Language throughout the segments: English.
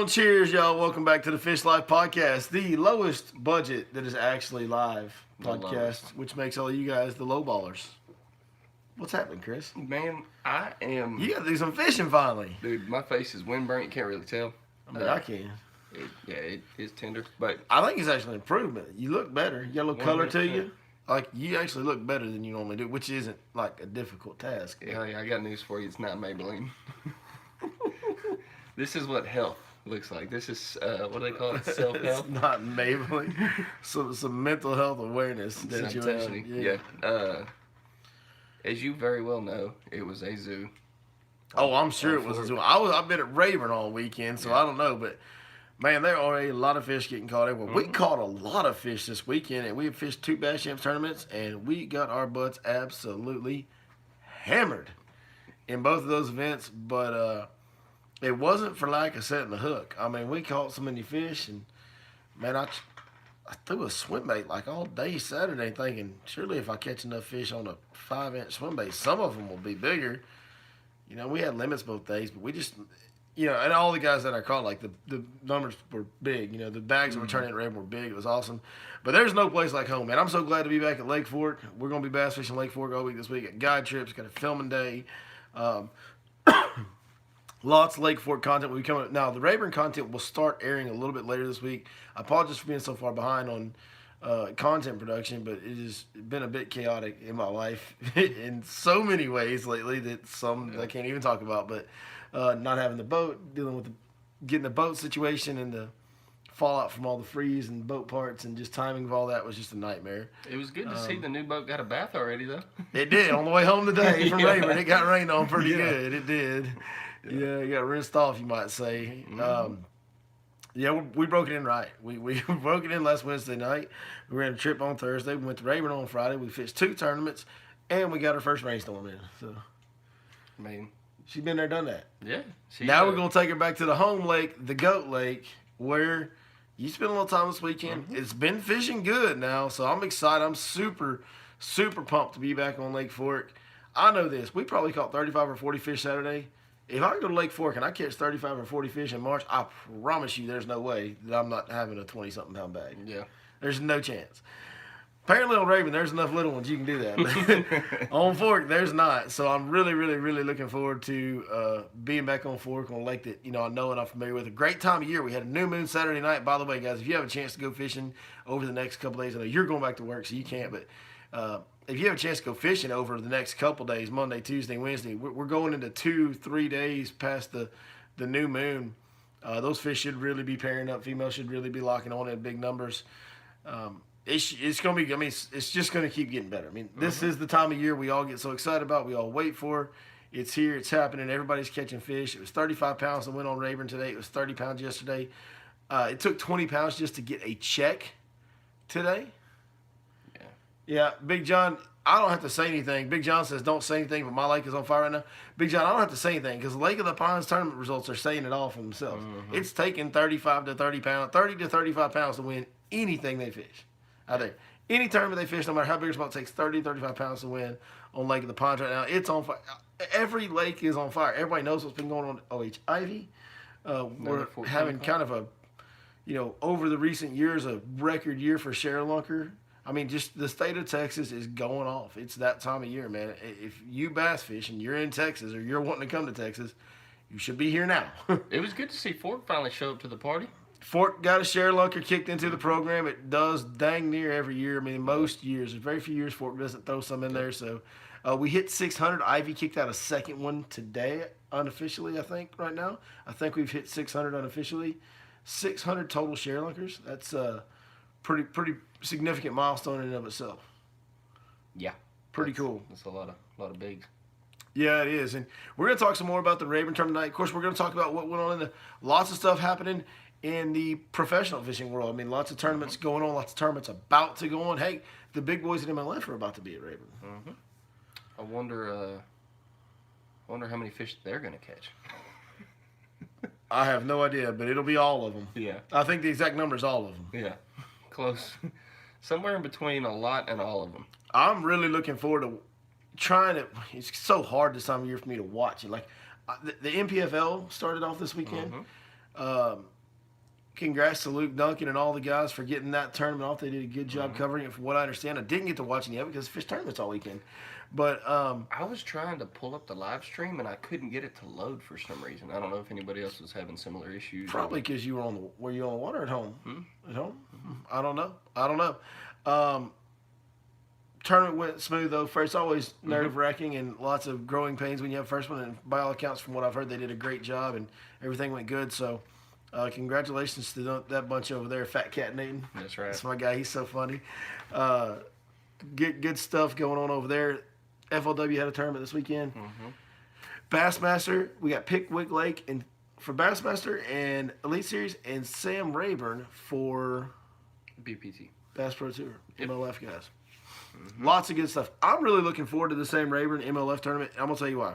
on, cheers, y'all. Welcome back to the Fish Life Podcast, the lowest budget that is actually live podcast, which makes all you guys the low ballers. What's happening, Chris? Man, I am... You got to do some fishing finally. Dude, my face is windburnt. You can't really tell. I mean, I can. It is tender, but... I think it's actually an improvement. You look better. You got a little color to you. Like, you actually look better than you normally do, which isn't, like, a difficult task. Yeah, I got news for you. It's not Maybelline. This is what health looks like. This is, what do they call it? Self-health? It's not Maybelline. Some mental health awareness situation. Yeah. As you very well know, it was a zoo. Oh, I'm sure it was a zoo. I've been at Rayburn all weekend, so I don't know, but... Man, there are a lot of fish getting caught everywhere. We caught a lot of fish this weekend, and we fished 2 Bass Champs tournaments, and we got our butts absolutely hammered in both of those events. But it wasn't for lack of setting the hook. I mean, we caught so many fish, and man, I threw a swim bait like all day Saturday, thinking surely if I catch enough fish on a 5-inch swim bait, some of them will be bigger. You know, we had limits both days, but we just. You know, and all the guys that I caught, like, the numbers were big. You know, the bags that were turning at Rayburn were big. It was awesome. But there's no place like home, man. I'm so glad to be back at Lake Fork. We're going to be bass fishing Lake Fork all week this week. Got guide trips, got a filming day. Lots of Lake Fork content will be coming. Now, the Rayburn content will start airing a little bit later this week. I apologize for being so far behind on content production, but it has been a bit chaotic in my life in so many ways lately that some I can't even talk about, but... not having the boat, dealing with getting the boat situation and the fallout from all the freeze and boat parts and just timing of all that was just a nightmare. It was good to see the new boat got a bath already, though. It did. On the way home today from Rayburn, it got rained on pretty good. It did. Yeah, it got rinsed off, you might say. We broke it in right. We broke it in last Wednesday night. We ran a trip on Thursday. We went to Rayburn on Friday. We fished 2 tournaments, and we got our first rainstorm in. So, I mean... She's been there, done that. Yeah. Now we're going to take her back to the home lake, the Goat Lake, where you spent a little time this weekend. It's been fishing good now, so I'm excited. I'm super, super pumped to be back on Lake Fork. I know this. We probably caught 35 or 40 fish Saturday. If I go to Lake Fork and I catch 35 or 40 fish in March, I promise you there's no way that I'm not having a 20-something pound bag. Yeah. There's no chance. Apparently on Rayburn, there's enough little ones you can do that. On Fork, there's not. So I'm really, really, really looking forward to being back on Fork on a lake that, I know and I'm familiar with. A great time of year. We had a new moon Saturday night. By the way, guys, if you have a chance to go fishing over the next couple days, I know you're going back to work, so you can't, but if you have a chance to go fishing over the next couple days, Monday, Tuesday, Wednesday, we're going into 2-3 days past the new moon. Those fish should really be pairing up. Females should really be locking on in big numbers. It's going to be, it's just going to keep getting better. This is the time of year we all get so excited about, we all wait for. It's here, it's happening, everybody's catching fish. It was 35 pounds that went on Rayburn today. It was 30 pounds yesterday. It took 20 pounds just to get a check today. Yeah, Big John, I don't have to say anything. Big John says don't say anything, but my lake is on fire right now. Big John, I don't have to say anything because the Lake of the Pines tournament results are saying it all for themselves. It's taking 35 to 30 to 35 pounds to win anything they fish out there. Any tournament they fish, no matter how big or small, it takes 30 to 35 pounds to win on Lake of the Pines right now. It's on fire. Every lake is on fire. Everybody knows what's been going on at OH Ivy. We're having kind of a, over the recent years, a record year for Sherlunker. Just the state of Texas is going off. It's that time of year, man. If you bass fish and you're in Texas or you're wanting to come to Texas, you should be here now. It was good to see Fork finally show up to the party. Fork got a Sherlunker kicked into the program. It does dang near every year. Most years. There's very few years Fork doesn't throw some in there. So we hit 600. Ivy kicked out a second one today, unofficially, I think, right now. I think we've hit 600 unofficially. 600 total Sherlunkers. That's pretty significant milestone in and of itself. Yeah. Pretty cool. That's a lot of bigs. Yeah, it is. And we're going to talk some more about the Rayburn tournament tonight. Of course, we're going to talk about what went on in the lots of stuff happening in the professional fishing world. Lots of tournaments going on, lots of tournaments about to go on. Hey, the big boys at MLF are about to be at Rayburn. I wonder how many fish they're going to catch. I have no idea, but it'll be all of them. Yeah. I think the exact number is all of them. Yeah. Close. Somewhere in between a lot and all of them. I'm really looking forward to trying to. It's so hard this time of year for me to watch it. Like the NPFL started off this weekend. congrats to Luke Duncan and all the guys for getting that tournament off. They did a good job covering it from what I understand. I didn't get to watch any of it because fish tournaments all weekend. But I was trying to pull up the live stream and I couldn't get it to load for some reason. I don't know if anybody else was having similar issues. Probably because you were you on the water at home? At home? I don't know. Tournament went smooth though. First, always nerve wracking and lots of growing pains when you have first one. And by all accounts, from what I've heard, they did a great job and everything went good. So, congratulations to that bunch over there, Fat Cat Nathan. That's right. That's my guy. He's so funny. Good stuff going on over there. FLW had a tournament this weekend. Bassmaster, we got Pickwick Lake and for Bassmaster and Elite Series, and Sam Rayburn for BPT. Bass Pro Tour, MLF guys. Lots of good stuff. I'm really looking forward to the Sam Rayburn MLF tournament. I'm gonna tell you why.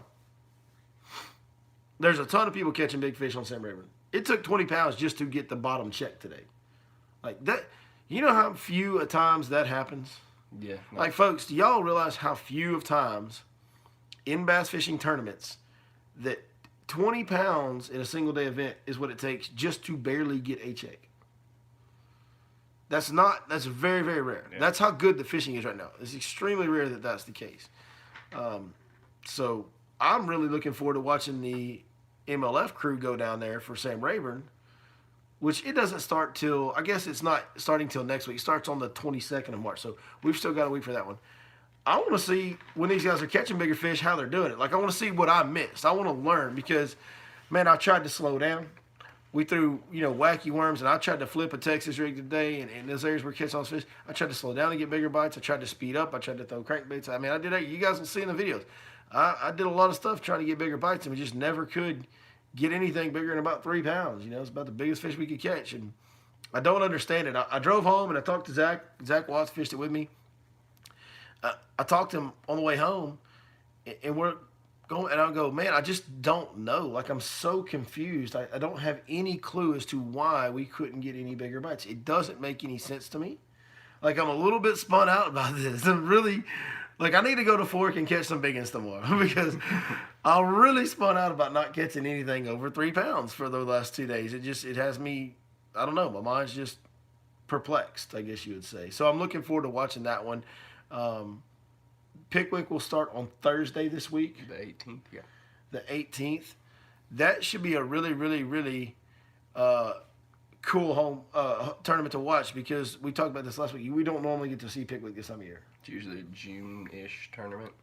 There's a ton of people catching big fish on Sam Rayburn. It took 20 pounds just to get the bottom check today. Like that, you know how few a times that happens. Yeah. No. Like, folks, do y'all realize how few of times in bass fishing tournaments that 20 pounds in a single day event is what it takes just to barely get a check? That's very, very rare. Yeah. That's how good the fishing is right now. It's extremely rare that that's the case. So I'm really looking forward to watching the MLF crew go down there for Sam Rayburn, which it doesn't start till, I guess it's not starting till next week. It starts on the 22nd of March, so we've still got a week for that one. I want to see when these guys are catching bigger fish, how they're doing it. Like, I want to see what I missed. I want to learn because, man, I tried to slow down. We threw, wacky worms, and I tried to flip a Texas rig today, and in those areas where catching all those fish, I tried to slow down and get bigger bites. I tried to speed up. I tried to throw crankbaits. I mean, I did that. You guys will see in the videos. I did a lot of stuff trying to get bigger bites, and we just never could get anything bigger than about 3 pounds. It's about the biggest fish we could catch, and I don't understand it. I drove home, and I talked to Zach. Zach Watts fished it with me. I talked to him on the way home, and we're going, and I'll go, man, I just don't know. Like, I'm so confused. I don't have any clue as to why we couldn't get any bigger bites. It doesn't make any sense to me. Like, I'm a little bit spun out about this. I'm really, like, I need to go to Fork and catch some big ones tomorrow because I'm really spun out about not catching anything over 3 pounds for the last 2 days. It has me, I don't know, my mind's just perplexed, I guess you would say. So I'm looking forward to watching that one. Pickwick will start on Thursday this week. The 18th, yeah. The 18th. That should be a really, really, really cool home tournament to watch because we talked about this last week. We don't normally get to see Pickwick this time of year. It's usually a June-ish tournament.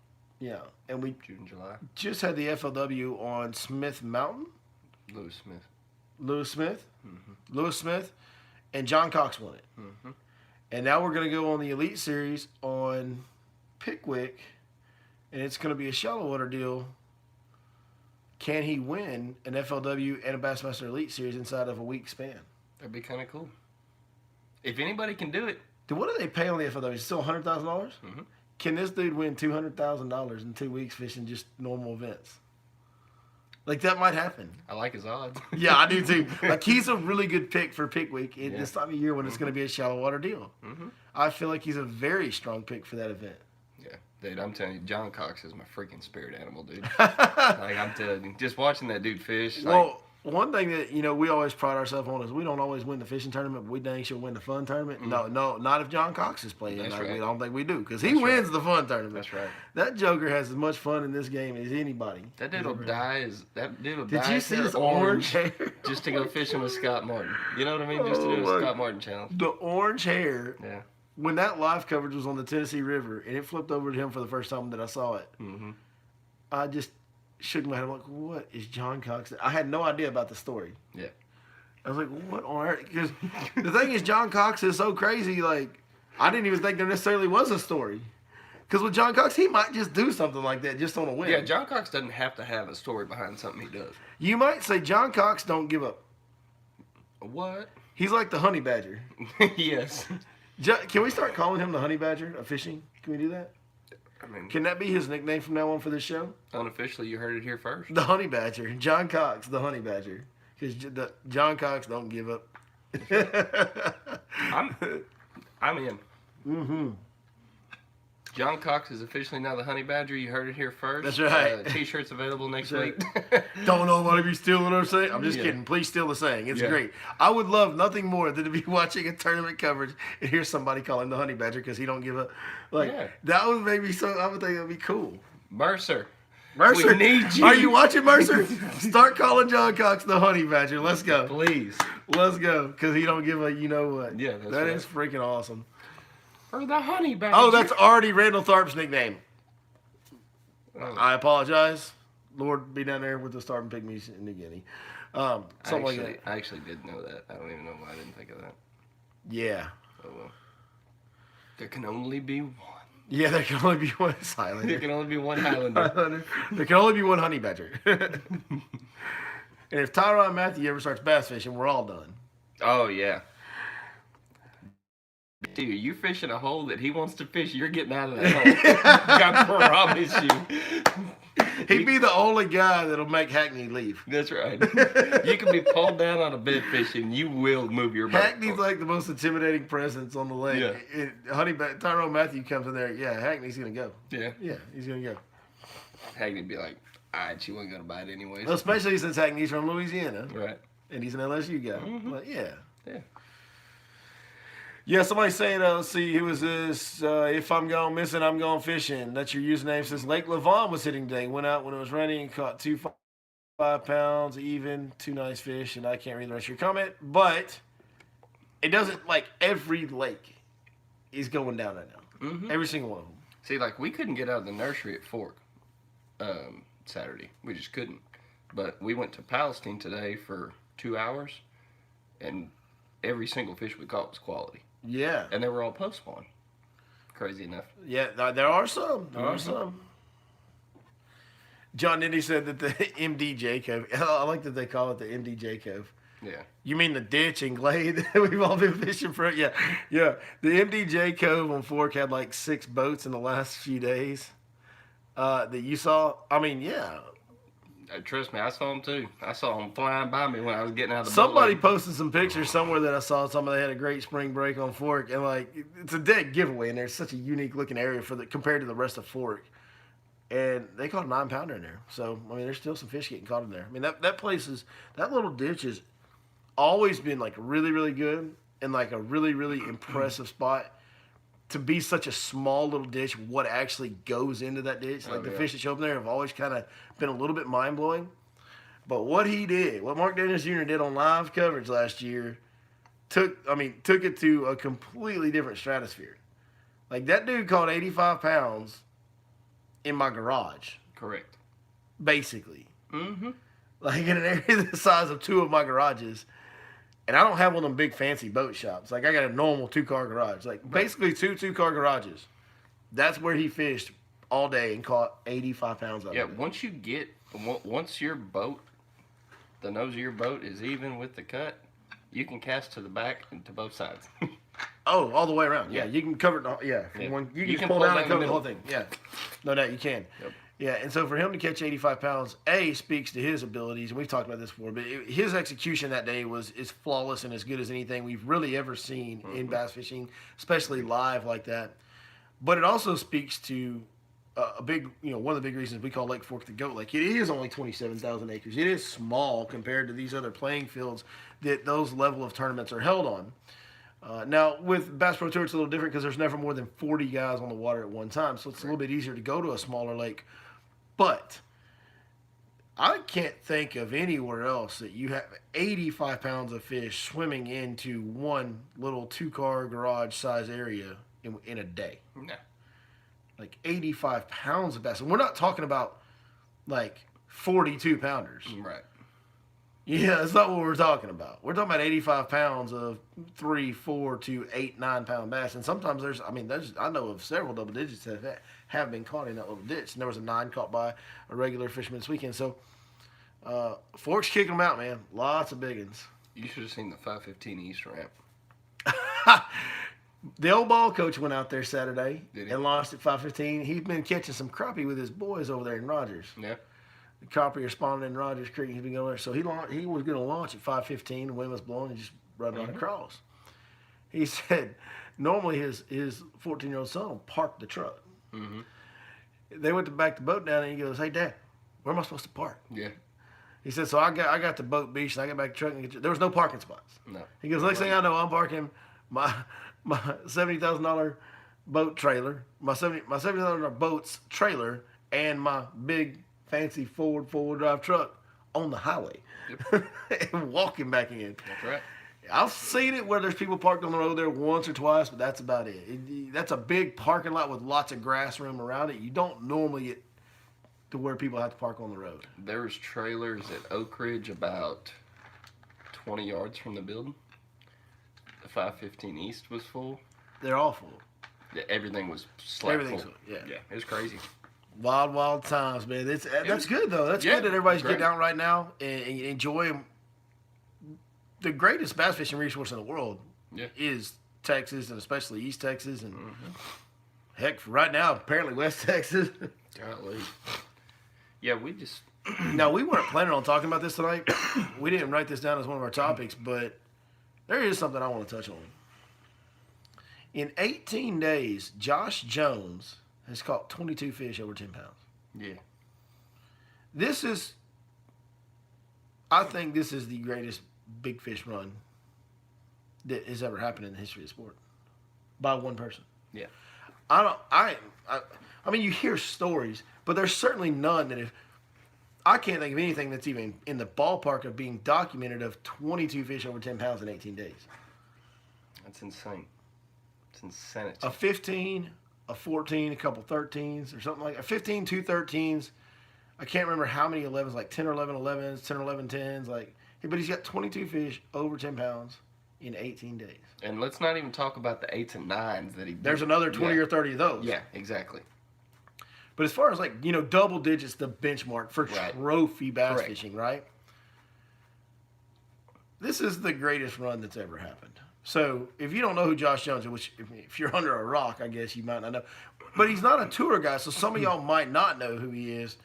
Yeah, and we June, July. Just had the FLW on Smith Mountain. Lewis Smith. Lewis Smith, and John Cox won it. And now we're going to go on the Elite Series on Pickwick, and it's going to be a shallow water deal. Can he win an FLW and a Bassmaster Elite Series inside of a week span? That'd be kind of cool. If anybody can do it. What do they pay on the FLW? It's still $100,000? Can this dude win $200,000 in 2 weeks fishing just normal events? Like, that might happen. I like his odds. Yeah, I do too. Like, he's a really good pick for Pickwick in this time of year when it's going to be a shallow water deal. I feel like he's a very strong pick for that event. Yeah, dude, I'm telling you, John Cox is my freaking spirit animal, dude. Like, I'm telling you, just watching that dude fish. Well, one thing that, we always pride ourselves on is we don't always win the fishing tournament, but we dang sure win the fun tournament. No, not if John Cox is playing. That's right. I don't think we do because he wins the fun tournament. That's right. That joker has as much fun in this game as anybody. That dude will die. Did you see his orange hair? Just to go fishing with Scott Martin. You know what I mean? Just to do a Scott Martin challenge. The orange hair. Yeah. When that live coverage was on the Tennessee River and it flipped over to him for the first time that I saw it, I just shook my head. I'm like, what is John Cox? I had no idea about the story. Yeah. I was like, what on earth? Because the thing is, John Cox is so crazy. Like, I didn't even think there necessarily was a story. Because with John Cox, he might just do something like that just on a whim. Yeah, John Cox doesn't have to have a story behind something he does. You might say John Cox don't give up. What? He's like the honey badger. Yes. Can we start calling him the honey badger of fishing? Can we do that? I mean, can that be his nickname from now on for this show? Unofficially, you heard it here first. The honey badger. John Cox, the honey badger. Because John Cox don't give up. I'm in. John Cox is officially now the Honey Badger. You heard it here first. That's right. T-shirts available next That's week. Don't nobody be stealing our saying. I'm just Yeah. kidding. Please steal the saying. It's Yeah. great. I would love nothing more than to be watching a tournament coverage and hear somebody call him the Honey Badger because he don't give a like. Yeah. That would make me so. I would think it would be cool. Mercer. Mercer, We need you. Are you watching Mercer? Start calling John Cox the Honey Badger. Let's go. Please. Let's go. Because he don't give a you know what. Yeah, that's that right. is freaking awesome. Or the Honey Badger. Oh, that's already Randall Tharp's nickname. Oh. I apologize. Lord be down there with the starting pygmies in the Guinea. Something like that. I actually did know that. I don't even know why I didn't think of that. Yeah. Oh well. There can only be one. Yeah, there can only be one Highlander. There can only be one Highlander. There can only be one Honey Badger. And if Tyron Matthew ever starts bass fishing, we're all done. Oh yeah. Dude, you fishing a hole that he wants to fish, you're getting out of that hole. I promise you. He'd be the only guy that'll make Hackney leave. That's right. You can be pulled down on a bed fishing, you will move your boat. Hackney's like the most intimidating presence on the lake. Yeah. Tyrone Matthew comes in there. Yeah, Hackney's gonna go. Yeah. Yeah, he's gonna go. Hackney'd be like, alright, she wasn't gonna bite anyways. Well, especially since Hackney's from Louisiana Right. and he's an LSU guy. Mhm. But yeah. Yeah. Yeah, somebody's saying, let's see, who was this? If I'm going missing, I'm going fishing. That's your username. Says Lake Levon was hitting today. Went out when it was raining and caught 2 5-pounds, even, 2 nice fish. And I can't read the rest of your comment. But it doesn't, like, every lake is going down right now. Mm-hmm. Every single one of them. See, like, we couldn't get out of the nursery at Fork Saturday. We just couldn't. But we went to Palestine today for 2 hours, and every single fish we caught was quality. Yeah. And they were all post spawn. Crazy enough. Yeah, there are some. There are Mhm. some. John Ninney said that the MDJ Cove, I like that they call it the MDJ Cove. Yeah. You mean the ditch and glade that we've all been fishing for? Yeah. Yeah. The MDJ Cove on Fork had like 6 boats in the last few days that you saw. I mean, yeah. Trust me, I saw them too. I saw them flying by me when I was getting out of the Somebody boat. posted some pictures somewhere that I saw. Somebody had a great spring break on Fork, and like it's a dead giveaway, and there's such a unique looking area for the compared to the rest of Fork. And they caught a 9-pounder in there. So I mean, there's still some fish getting caught in there. I mean, that place is that little ditch has always been like really really good and like a really really impressive spot. To be such a small little ditch, what actually goes into that ditch, like the fish that show up there have always kind of been a little bit mind-blowing. But what he did, what Mark Daniels Jr. did on live coverage last year, took it to a completely different stratosphere. Like that dude caught 85 pounds in my garage, Correct. basically. Mm-hmm. Like in an area the size of 2 of my garages. And I don't have one of them big fancy boat shops. Like I got a normal 2-car garage. Like basically 2 2-car garages. That's where he fished all day and caught 85 pounds out Yeah, of it. once your boat, the nose of your boat is even with the cut, you can cast to the back and to both sides. Oh, all the way around. Yeah, Yeah. you can cover it. Yeah, Yeah. you You can can pull pull down down and the cover the middle. whole thing. Yeah, no doubt you can. Yep. Yeah, and so for him to catch 85 pounds, speaks to his abilities, and we've talked about this before, but his execution that day is flawless and as good as anything we've really ever seen in bass fishing, especially live like that. But it also speaks to a big, one of the big reasons we call Lake Fork the GOAT. Like, it is only 27,000 acres. It is small compared to these other playing fields that those level of tournaments are held on. Now, with Bass Pro Tour, it's a little different because there's never more than 40 guys on the water at one time, so it's a little bit easier to go to a smaller lake. But I can't think of anywhere else that you have 85 pounds of fish swimming into one little 2-car garage size area in a day. No. Like 85 pounds of bass. And we're not talking about like 42 pounders. Right. Yeah, that's not what we're talking about. We're talking about 85 pounds of 3, 4 to 8, 9-pound bass. And sometimes I know of several double digits that have been caught in that little ditch. And there was a 9 caught by a regular fisherman this weekend. So, Fork's kicking them out, man. Lots of big ones. You should have seen the 515 East ramp. The old ball coach went out there Saturday Did he? and launched at 5:15. He's been catching some crappie with his boys over there in Rogers. Yeah. The crappie are spawning in Rogers Creek. He's been going there. So he was going to launch at 5:15. The wind was blowing. He just run right across. He said normally his 14-year-old son will park the truck. Mm-hmm. They went to back the boat down, and he goes, "Hey, Dad, where am I supposed to park?" Yeah. He said, "So I got the boat beach, and I got back to the truck, and there was no parking spots." No. He goes, "Next thing I know, I'm parking my $70,000 boat trailer, my $70,000 boat's trailer, and my big fancy four-wheel drive truck on the highway, and walking back in." That's right. I've seen it where there's people parked on the road there once or twice, but that's about it. That's a big parking lot with lots of grass room around it. You don't normally get to where people have to park on the road. There was trailers at Oak Ridge about 20 yards from the building. The 515 East was full. They're all full. Yeah, everything was slap Everything's full. full. Yeah. Yeah, it was crazy. Wild, wild times, man. That's good, though. That's Yeah, good that everybody's great. getting out right now and enjoying the greatest bass fishing resource in the world. Yeah. Is Texas, and especially East Texas, and heck, right now, apparently West Texas. Golly. Yeah, we just... Now, we weren't planning on talking about this tonight. We didn't write this down as one of our topics, but there is something I want to touch on. In 18 days, Josh Jones has caught 22 fish over 10 pounds. Yeah. I think this is the greatest big fish run that has ever happened in the history of sport by one person. Yeah. I mean, you hear stories, but there's certainly none that I can't think of anything that's even in the ballpark of being documented of 22 fish over 10 pounds in 18 days. That's insane. It's insanity. A 15, a 14, a couple 13s or something like that. 15, 2 13s. I can't remember how many 11s, like 10 or 11 11s, 10 or 11 10s. But he's got 22 fish over 10 pounds in 18 days. And let's not even talk about the 8s and 9s that he did. There's another 20 or 30 of those. Yeah, exactly. But as far as double digits, the benchmark for trophy bass fishing, right? This is the greatest run that's ever happened. So if you don't know who Josh Jones is, which if you're under a rock, I guess you might not know. But he's not a tour guy, so some of y'all might not know who he is.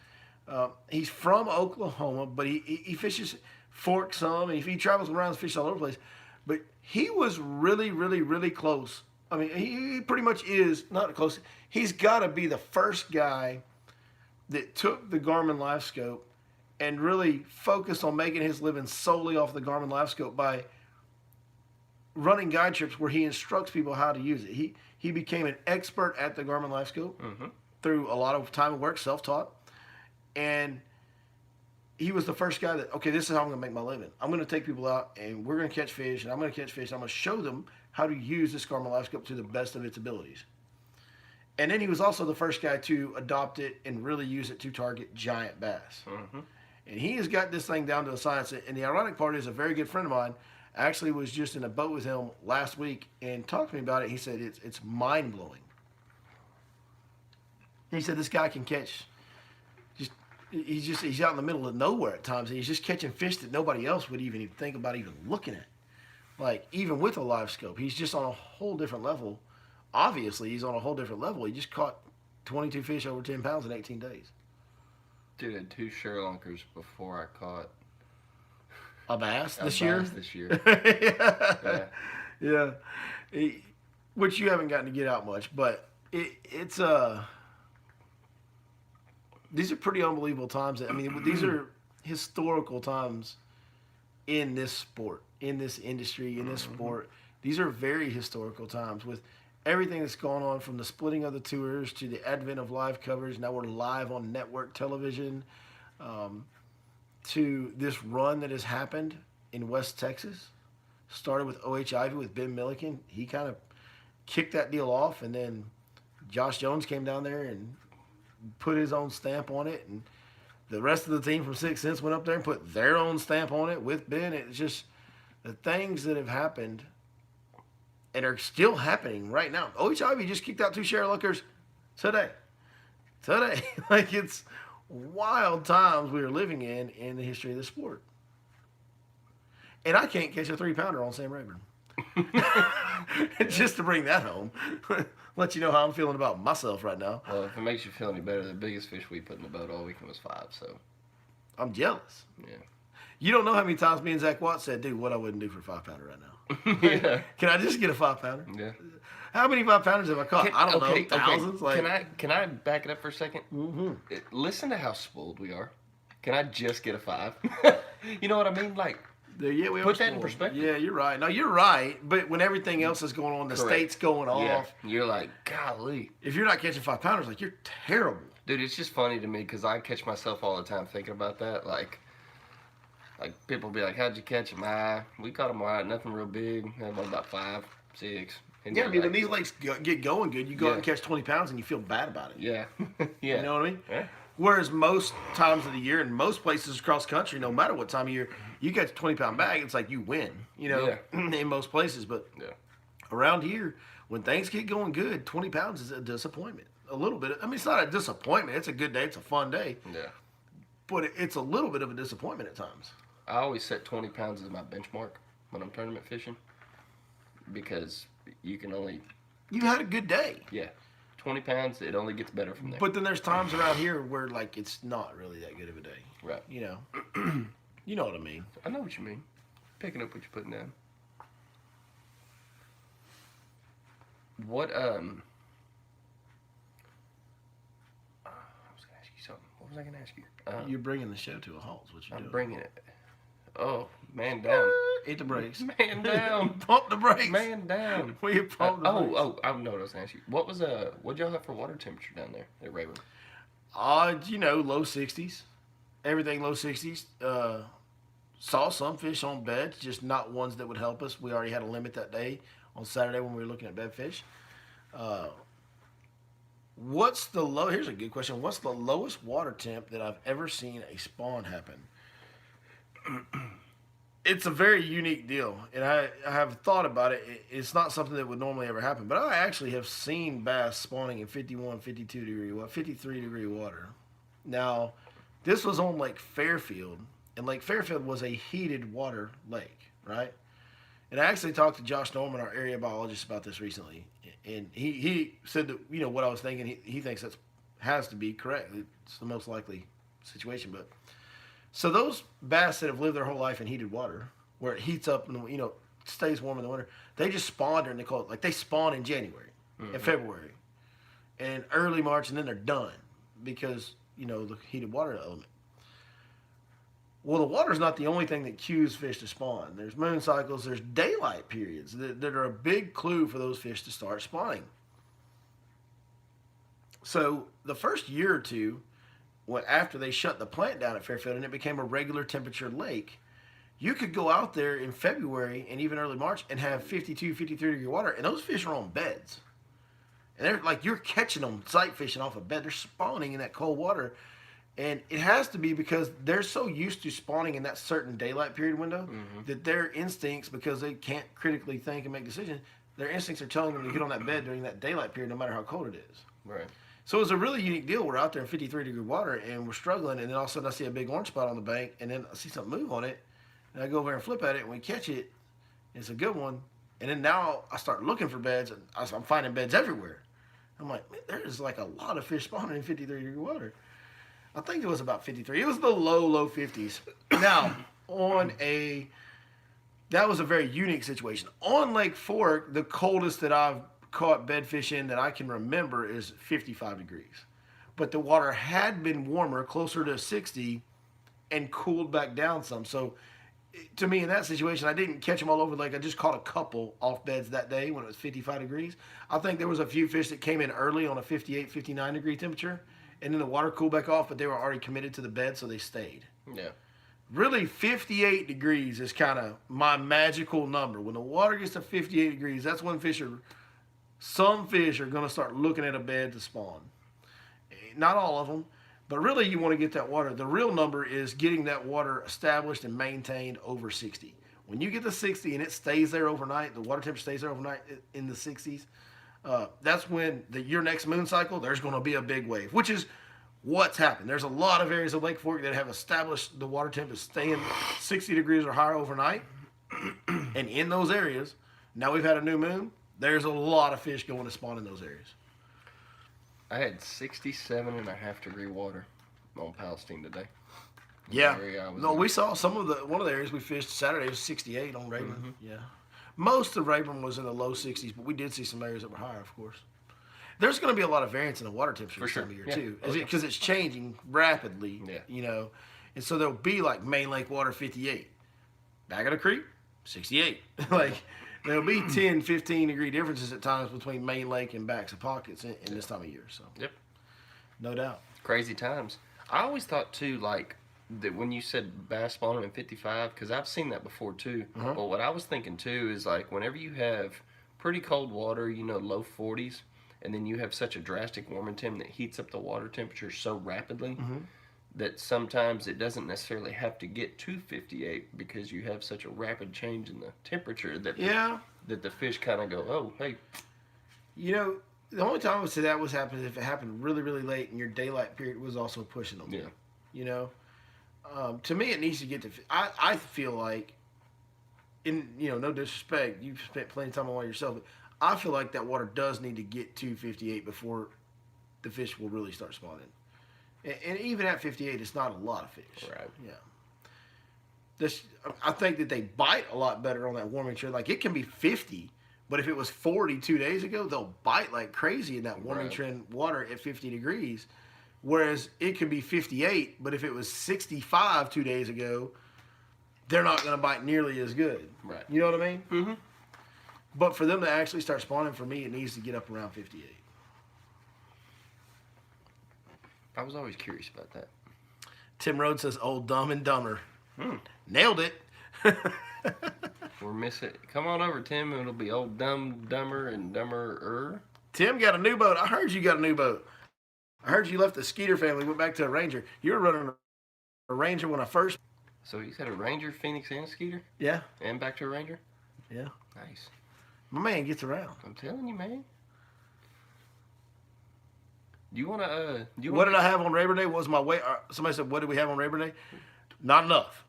He's from Oklahoma, but he fishes Fork some, and he travels around and fishes all over the place. But he was really, really, really close. I mean, he pretty much is not close. He's got to be the first guy that took the Garmin LiveScope and really focused on making his living solely off the Garmin LiveScope by running guide trips where he instructs people how to use it. He became an expert at the Garmin LiveScope through a lot of time and work, self-taught. And he was the first guy that, okay, this is how I'm going to make my living. I'm going to take people out, and we're going to catch fish, and I'm going to catch fish. And I'm going to show them how to use this Garmin LiveScope to the best of its abilities. And then he was also the first guy to adopt it and really use it to target giant bass. And he has got this thing down to a science. And the ironic part is a very good friend of mine actually was just in a boat with him last week and talked to me about it. He said it's mind-blowing. He said this guy can catch... He's out in the middle of nowhere at times, and he's just catching fish that nobody else would even think about even looking at. Like, even with a live scope, he's just on a whole different level. Obviously, he's on a whole different level. He just caught 22 fish over 10 pounds in 18 days. Dude, I had 2 Sherlockers before I caught a bass a this bass year? Yeah. Yeah. Which you haven't gotten to get out much, but it's these are pretty unbelievable times. I mean, these are historical times in this sport, in this industry, in this sport. These are very historical times with everything that's going on, from the splitting of the tours to the advent of live coverage. Now we're live on network television, to this run that has happened in West Texas. Started with O.H. Ivy with Ben Milliken. He kind of kicked that deal off, and then Josh Jones came down there and put his own stamp on it, and the rest of the team from 6 Cents went up there and put their own stamp on it with Ben. It's just the things that have happened and are still happening right now. O.H. Ivy just kicked out 2 Sherlockers today. Like, it's wild times we are living in the history of the sport. And I can't catch a 3-pounder on Sam Rayburn. Just to bring that home. Let you know how I'm feeling about myself right now. Well, if it makes you feel any better, the biggest fish we put in the boat all weekend was 5, so. I'm jealous. Yeah. You don't know how many times me and Zach Watts said, dude, what I wouldn't do for a 5-pounder right now. Yeah. Can I just get a 5-pounder? Yeah. How many 5-pounders have I caught? I don't know, thousands. Okay. Like, Can I back it up for a second? Mm-hmm. Listen to how spoiled we are. Can I just get a 5? You know what I mean? Like, yeah, we put that in spoiled. perspective. Yeah, you're right. No, you're right. But when everything else is going on, the Correct. state's going off. Yeah, you're like, golly. If you're not catching 5-pounders, like, you're terrible. Dude, it's just funny to me because I catch myself all the time thinking about that. Like people be like, how'd you catch them? We caught them all right, nothing real big. About 5, 6. And Yeah, I mean, like, when these lakes get going good, you go out and catch 20 pounds and you feel bad about it. Yeah. Yeah. You know what I mean? Yeah. Whereas most times of the year, in most places across the country, no matter what time of year, you catch a 20-pound bag, it's like you win, you know, in most places. But around here, when things get going good, 20 pounds is a disappointment. A little bit. I mean, it's not a disappointment. It's a good day. It's a fun day. Yeah. But it's a little bit of a disappointment at times. I always set 20 pounds as my benchmark when I'm tournament fishing because you can only... You had a good day. Yeah. 20 pounds, it only gets better from there. But then there's times around here where, like, it's not really that good of a day. Right. You know. You know what I mean. I know what you mean. Picking up what you're putting down. What, I was going to ask you something. What was I going to ask you? You're bringing the show to a halt. Is what you're doing. I'm bringing it. Oh, man down. Hit the brakes. Man down. Pump the brakes. Man down. Will you pump the brakes? I know what I was going to ask you. What'd y'all have for water temperature down there at Raven? You know, low 60s. Everything low 60s. Saw some fish on beds, just not ones that would help us. We already had a limit that day on Saturday when we were looking at bed fish. Here's a good question. What's the lowest water temp that I've ever seen a spawn happen? It's a very unique deal, and I have thought about it. It's not something that would normally ever happen, but I actually have seen bass spawning in 51, 52 degree, 53 degree water. Now, this was on Lake Fairfield, and Lake Fairfield was a heated water lake, right? And I actually talked to Josh Norman, our area biologist, about this recently, and he said that, you know, what I was thinking, he thinks that has to be correct. It's the most likely situation, but... So those bass that have lived their whole life in heated water, where it heats up and, you know, stays warm in the winter, they just spawn during the cold. Like, they spawn in January and February and early March, and then they're done because, you know, the heated water element. Well, the water's not the only thing that cues fish to spawn. There's moon cycles, there's daylight periods that are a big clue for those fish to start spawning. So the first year or two, after they shut the plant down at Fairfield and it became a regular temperature lake, you could go out there in February and even early March and have 52, 53 degree water, and those fish are on beds. And they're like, you're catching them sight fishing off a bed. They're spawning in that cold water. And it has to be because they're so used to spawning in that certain daylight period window that their instincts, because they can't critically think and make decisions, their instincts are telling them to get on that bed during that daylight period no matter how cold it is. Right. So it was a really unique deal. We're out there in 53 degree water and we're struggling, and then all of a sudden I see a big orange spot on the bank, and then I see something move on it, and I go over there and flip at it, and we catch it. It's a good one. And then now I start looking for beds, and I'm finding beds everywhere. I'm like, man, there's like a lot of fish spawning in 53 degree water. I think it was about 53. It was the low 50s. Now, that was a very unique situation. On Lake Fork, the coldest that I've caught bedfish in that I can remember is 55 degrees. But the water had been warmer, closer to 60, and cooled back down some. So to me, in that situation, I didn't catch them all over. Like, I just caught a couple off beds that day when it was 55 degrees. I think there was a few fish that came in early on a 58, 59 degree temperature, and then the water cooled back off, but they were already committed to the bed, so they stayed. Yeah. Really, 58 degrees is kind of my magical number. When the water gets to 58 degrees, that's when some fish are going to start looking at a bed to spawn. Not all of them, but really you want to get that water. The real number is getting that water established and maintained over 60. When you get to 60 and it stays there overnight, the water temperature stays there overnight in the 60s, that's when your next moon cycle, there's going to be a big wave, which is what's happened. There's a lot of areas of Lake Fork that have established the water temperature staying 60 degrees or higher overnight. And in those areas, now we've had a new moon, there's a lot of fish going to spawn in those areas. I had 67.5 degree water on Palestine today. Yeah. area I was No, in. we saw one of the areas we fished Saturday was 68 on Rayburn. Yeah. Most of Rayburn was in the low 60s, but we did see some areas that were higher, of course. There's going to be a lot of variance in the water temperature For this sure. time of year, Yeah. too, Oh, yeah. because it's changing rapidly, Yeah. And so there'll be like main lake water 58. Back of the creek, 68. Like, there'll be 10, 15-degree differences at times between main lake and backs of pockets in this time of year. So, Yep. no doubt. Crazy times. I always thought, too, like, that when you said bass spawning in 55, because I've seen that before, too. But what I was thinking, too, is, like, whenever you have pretty cold water, low 40s, and then you have such a drastic warming temp that heats up the water temperature so rapidly that sometimes it doesn't necessarily have to get to 58 because you have such a rapid change in the temperature that that the fish kind of go, oh, hey. The only time I would say that was happening if it happened really, really late and your daylight period was also pushing them. Yeah. To me, it needs to get to. I feel like, no disrespect, you've spent plenty of time on water yourself, but I feel like that water does need to get to 58 before the fish will really start spawning. And even at 58, it's not a lot of fish. Right. Yeah. I think that they bite a lot better on that warming trend. Like, it can be 50, but if it was 40 2 days ago, they'll bite like crazy in that warming trend water at 50 degrees. Whereas it could be 58, but if it was 65 2 days ago, they're not going to bite nearly as good. Right. You know what I mean? Mm-hmm. But for them to actually start spawning, for me, it needs to get up around 58. I was always curious about that. Tim Rhodes says, old Dumb and Dumber. Nailed it. We're missing. Come on over, Tim. It'll be old dumb, dumber, and dumberer. Tim got a new boat. I heard you got a new boat. I heard you left the Skeeter family, went back to a Ranger. You were running a Ranger when I first. So you said a Ranger, Phoenix, and a Skeeter? Yeah. And back to a Ranger? Yeah. Nice. My man gets around. I'm telling you, man. Do you want to, What did I have on Labor Day? What was my weight? Somebody said, what did we have on Labor Day? Not enough.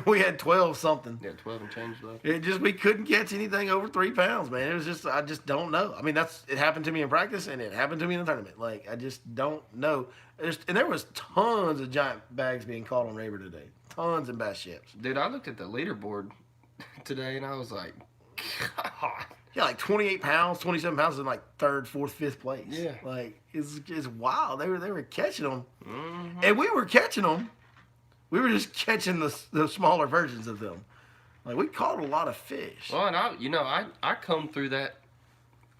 We had 12 something. Yeah, 12 and change left. We couldn't catch anything over 3 pounds, man. It was just, I just don't know. I mean, it happened to me in practice and it happened to me in the tournament. Like, I just don't know. And there was tons of giant bags being caught on Labor today. Tons of bass ships. Dude, I looked at the leaderboard today and I was like, God. Yeah, like 28 pounds, 27 pounds in like 3rd, 4th, 5th place. Yeah. Like, it's wild. They were catching them. Mm-hmm. And we were catching them. We were just catching the smaller versions of them. Like, we caught a lot of fish. Well, and I come through that.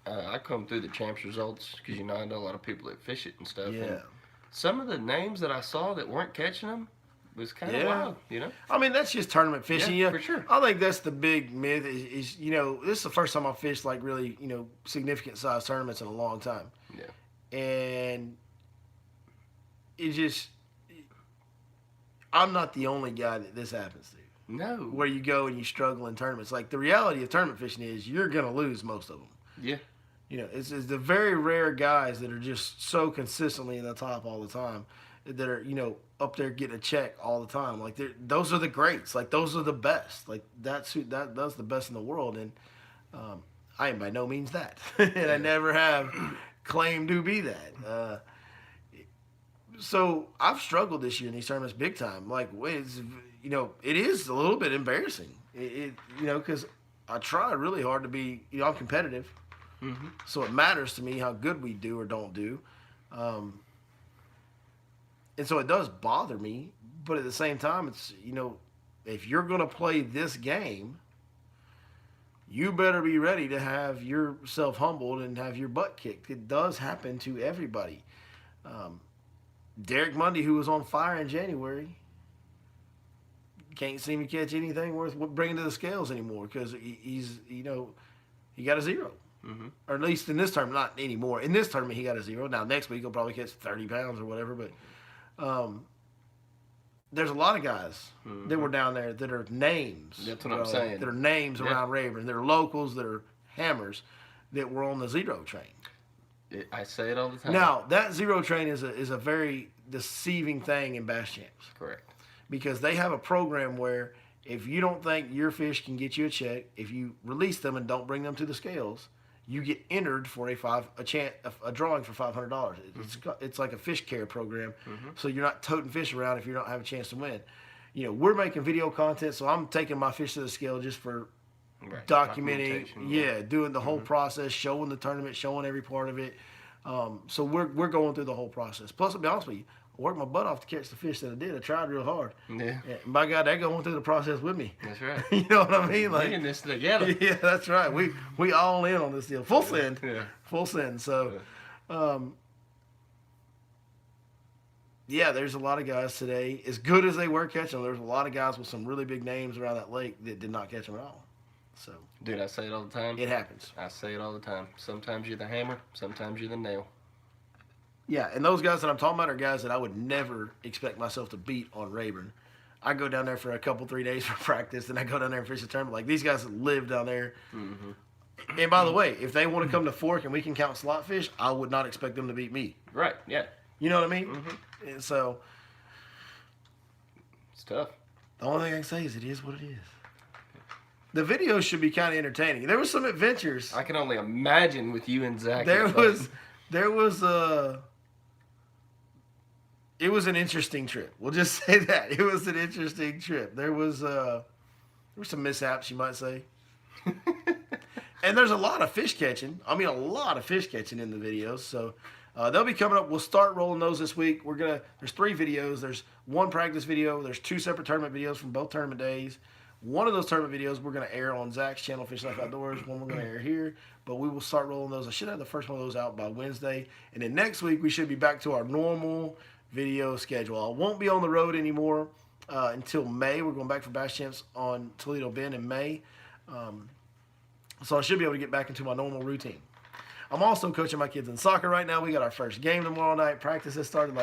I come through the champs results because I know a lot of people that fish it and stuff. Yeah. And some of the names that I saw that weren't catching them was kind of wild, I mean, that's just tournament fishing. Yeah, for sure. I think that's the big myth is this is the first time I've fished like really, significant size tournaments in a long time. Yeah. And it just, I'm not the only guy that this happens to. No. Where you go and you struggle in tournaments. Like, the reality of tournament fishing is you're going to lose most of them. Yeah. It's the very rare guys that are just so consistently in the top all the time that are, up there getting a check all the time. Like, those are the greats. Like, those are the best. Like, that's the best in the world. And I am by no means that. And I never have claimed to be that. So I've struggled this year in these tournaments big time. Like, it is a little bit embarrassing. Because I try really hard to be, I'm competitive. Mm-hmm. So it matters to me how good we do or don't do. And so it does bother me. But at the same time, it's, if you're going to play this game, you better be ready to have yourself humbled and have your butt kicked. It does happen to everybody. Derrick Mundy, who was on fire in January, can't seem to catch anything worth bringing to the scales anymore because he's, he got a 0. Mm-hmm. Or at least in this tournament, not anymore. In this tournament, he got a 0. Now, next week, he'll probably catch 30 pounds or whatever. But there's a lot of guys that were down there that are names. That's what I'm saying. That are names around Rayburn. That are locals, that are hammers, that were on the 0 train. I say it all the time. Now, that 0 train is a very deceiving thing in bass champs. Correct. Because they have a program where if you don't think your fish can get you a check, if you release them and don't bring them to the scales, you get entered for a drawing for $500. It's like a fish care program, so you're not toting fish around if you don't have a chance to win. You know, we're making video content, so I'm taking my fish to the scale just for documenting, doing the whole process, showing the tournament, showing every part of it. So we're going through the whole process. Plus, to be honest with you, I worked my butt off to catch the fish that I did. I tried real hard. Yeah. And by God, they're going through the process with me. That's right. You know what I mean? Like, we're in this together. Yeah, that's right. We all in on this deal. Full send. Yeah. Full send. So, there's a lot of guys today. As good as they were catching them, there's a lot of guys with some really big names around that lake that did not catch them at all. So, dude, I say it all the time. It happens. I say it all the time. Sometimes you're the hammer. Sometimes you're the nail. Yeah, and those guys that I'm talking about are guys that I would never expect myself to beat on Rayburn. I go down there for a couple, 3 days for practice, and I go down there and fish the tournament. Like, these guys that live down there. Mm-hmm. And by the way, if they want to come to Fork and we can count slot fish, I would not expect them to beat me. Right, yeah. You know what I mean? Mm-hmm. And so, it's tough. The only thing I can say is it is what it is. The videos should be kind of entertaining. There was some adventures. I can only imagine with you and Zach. It was an interesting trip. We'll just say that. It was an interesting trip. There were some mishaps, you might say. And there's a lot of fish catching. I mean, a lot of fish catching in the videos. So they'll be coming up. We'll start rolling those this week. There's 3 videos. There's 1 practice video. There's 2 separate tournament videos from both tournament days. One of those tournament videos we're going to air on Zach's channel, Fish Life Outdoors. One we're going to air here. But we will start rolling those. I should have the first one of those out by Wednesday. And then next week we should be back to our normal video schedule. I won't be on the road anymore until May. We're going back for Bass Champs on Toledo Bend in May. So I should be able to get back into my normal routine. I'm also coaching my kids in soccer right now. We got our first game tomorrow night. Practice has started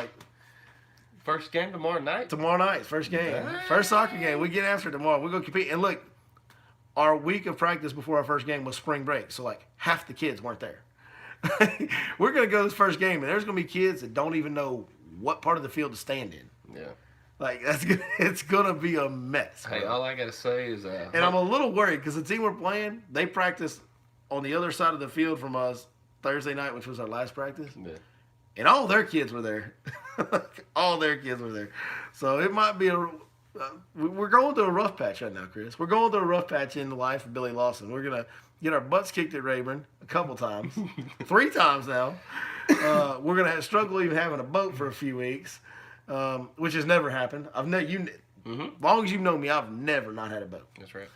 First game tomorrow night? Tomorrow night, first game. First soccer game. We get after it tomorrow. We're going to compete. And look, our week of practice before our first game was spring break. So, half the kids weren't there. We're going to go to this first game, and there's going to be kids that don't even know what part of the field to stand in. Yeah. It's going to be a mess. Hey, all I got to say is... and I'm a little worried because the team we're playing, they practiced on the other side of the field from us Thursday night, which was our last practice. Yeah. And all their kids were there. All their kids were there. So it might be we're going through a rough patch right now, Chris. We're going through a rough patch in the life of Billy Lawson. We're going to get our butts kicked at Rayburn a couple times. 3 times now. We're going to struggle even having a boat for a few weeks, which has never happened. As long as you've known me, I've never not had a boat. That's right.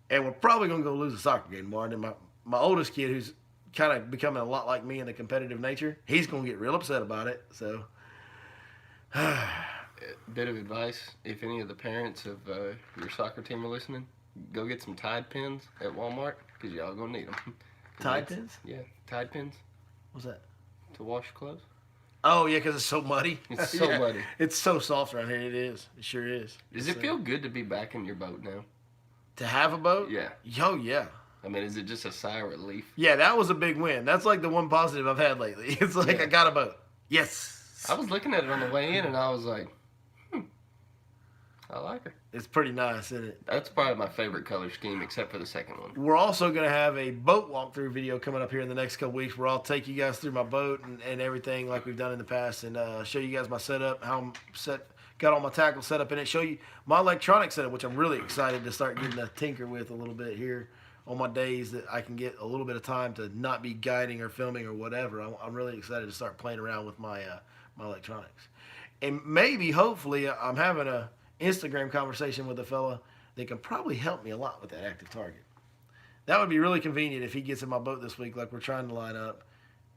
And we're probably going to go lose a soccer game tomorrow. And my oldest kid, who's kind of becoming a lot like me in the competitive nature, he's going to get real upset about it. So, bit of advice: if any of the parents of your soccer team are listening, go get some Tide pins at Walmart because y'all gonna need them. Tide pins? Yeah, Tide pins. What's that? To wash clothes. Oh yeah, because it's so muddy. It's so muddy. It's so soft around here. It is. It sure is. Does it feel good to be back in your boat now? To have a boat? Yeah. Oh yeah. I mean, is it just a sigh of relief? Yeah, that was a big win. That's the one positive I've had lately. It's I got a boat. Yes. I was looking at it on the way in, and I was like, I like her. It's pretty nice, isn't it? That's probably my favorite color scheme, except for the second one. We're also going to have a boat walkthrough video coming up here in the next couple weeks where I'll take you guys through my boat and everything like we've done in the past and show you guys my setup, how I'm got all my tackle set up in it, show you my electronic setup, which I'm really excited to start getting to tinker with a little bit here on my days that I can get a little bit of time to not be guiding or filming or whatever. I'm really excited to start playing around with my electronics. And maybe, hopefully, I'm having a Instagram conversation with a fella that can probably help me a lot with that active target. That would be really convenient if he gets in my boat this week like we're trying to line up.